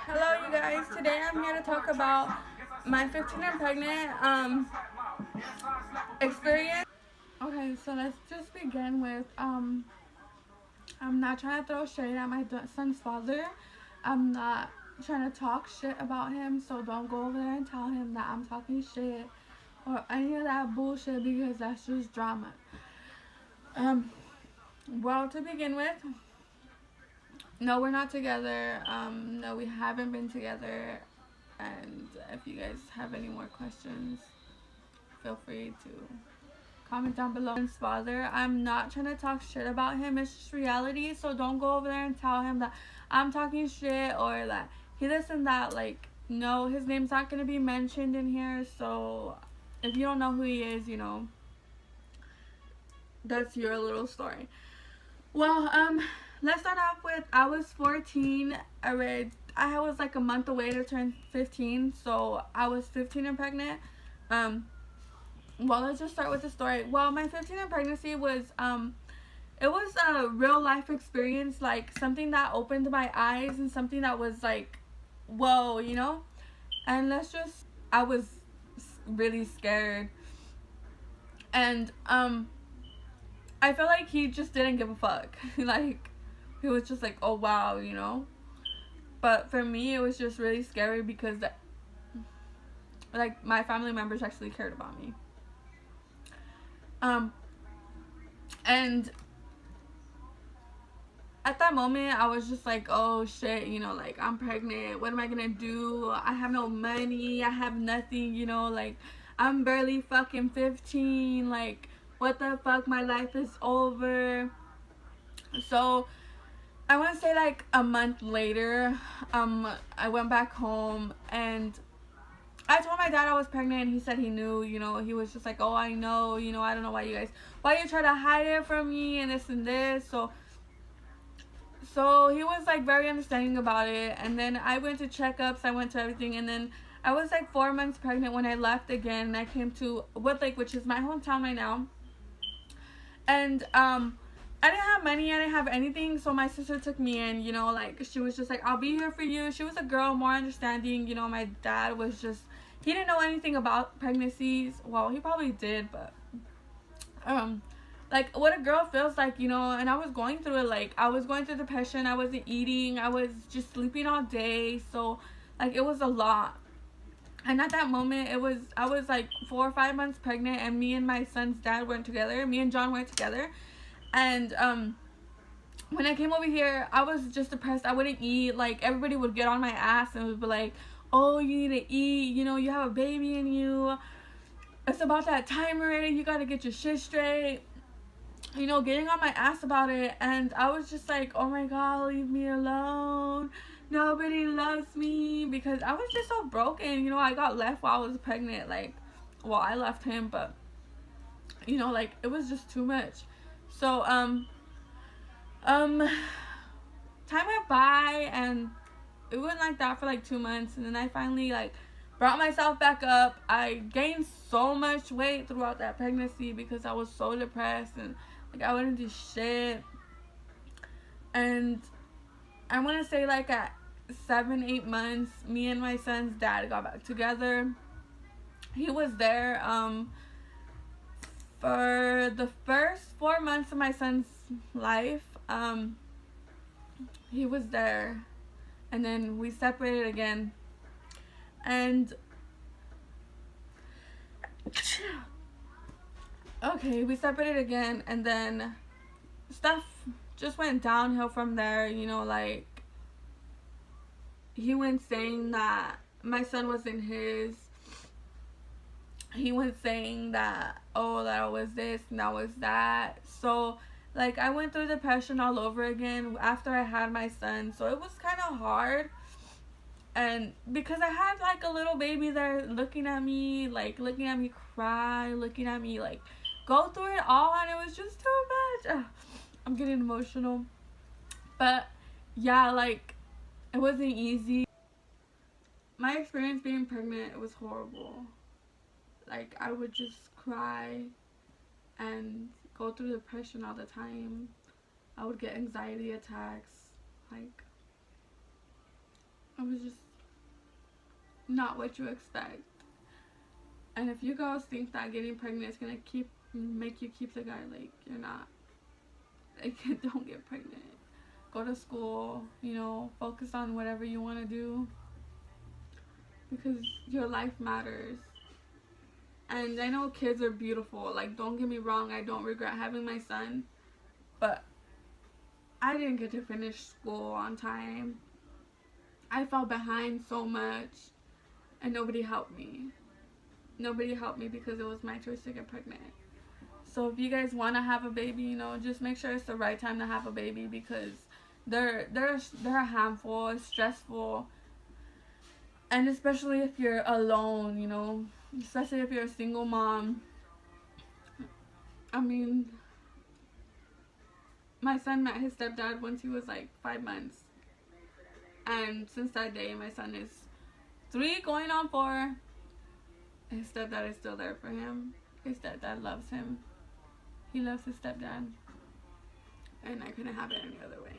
Hello, you guys. Today I'm here to talk about my 15 and pregnant experience. Okay, so let's just begin with I'm not trying to throw shade at my son's father. I'm not trying to talk shit about him, so don't go over there and tell him that I'm talking shit or any of that bullshit because that's just drama. Um, well, to begin with, no, we're not together. No, we haven't been together. And if you guys have any more questions, feel free to comment down below. His father, I'm not trying to talk shit about him. It's just reality. So don't go over there and tell him that I'm talking shit or that he this and that. Like, no, his name's not gonna be mentioned in here. So if you don't know who he is, that's your little story. Well, let's start off with I was 14. I was like a month away to turn 15, so I was 15 and pregnant. Um, well, let's just start with the story. Well, my 15 and pregnancy was it was a real life experience, like something that opened my eyes and something that was like, whoa. And I was really scared, and I feel like he just didn't give a fuck. Like, he was. Just like, oh wow. But for me, it was just really scary because, like, my family members actually cared about me. Um, and at that moment, I was just like, oh shit, like, I'm pregnant. What am I gonna do? I have no money. I have nothing. Like, I'm barely fucking 15. Like, what the fuck? My life is over. So, I want to say like a month later, I went back home and I told my dad I was pregnant. He said he knew. He was just like, oh, I know. I don't know why you try to hide it from me and this and this. So he was like very understanding about it. And then I went to checkups. I went to everything. And then I was like 4 months pregnant when I left again. And I came to Woodlake, which is my hometown right now. And I didn't have money, I didn't have anything, so my sister took me in. Like, she was just like, I'll be here for you. She was a girl, more understanding. My dad was just, he didn't know anything about pregnancies. Well, he probably did, but like, what a girl feels like. And I was going through it. Like, I was going through depression, I wasn't eating, I was just sleeping all day. So like, it was a lot. And at that moment, I was like 4 or 5 months pregnant, and me and my son's dad weren't together. Me and John weren't together. And when I came over here, I was just depressed. I wouldn't eat. Like, everybody would get on my ass and would be like, oh, you need to eat. You have a baby in you. It's about that time already. You got to get your shit straight. Getting on my ass about it. And I was just like, oh my God, leave me alone. Nobody loves me. Because I was just so broken. I got left while I was pregnant. Like, well, I left him, but, like, it was just too much. So, um, time went by, and it went like that for like 2 months, and then I finally like brought myself back up. I gained so much weight throughout that pregnancy because I was so depressed, and like, I wouldn't do shit. And I want to say, like, at 7, 8 months, me and my son's dad got back together. He was there for the first 4 months of my son's life. He was there, and then we separated again. And okay, we separated again, and then stuff just went downhill from there. Like, he went saying that my son wasn't his. He went saying that, oh, that I was this and that was that. So, like, I went through depression all over again after I had my son. So it was kind of hard. And because I had like a little baby there looking at me cry, looking at me like go through it all, and it was just too much. Ugh, I'm getting emotional. But yeah, like, it wasn't easy. My experience being pregnant, it was horrible. Like, I would just cry and go through depression all the time. I would get anxiety attacks. Like, it was just not what you expect. And if you girls think that getting pregnant is gonna make you keep the guy, like, you're not. Like, don't get pregnant. Go to school, you know, focus on whatever you want to do, because your life matters. And I know kids are beautiful. Like, don't get me wrong, I don't regret having my son, but I didn't get to finish school on time. I fell behind so much, and nobody helped me. Nobody helped me because it was my choice to get pregnant. So if you guys want to have a baby, you know, just make sure it's the right time to have a baby, because they're a handful. It's stressful, and especially if you're alone, you know, especially if you're a single mom. I mean, my son met his stepdad once he was like 5 months, and since that day, my son is 3 going on 4. His stepdad is still there for him. His stepdad loves him. He loves his stepdad, and I couldn't have it any other way.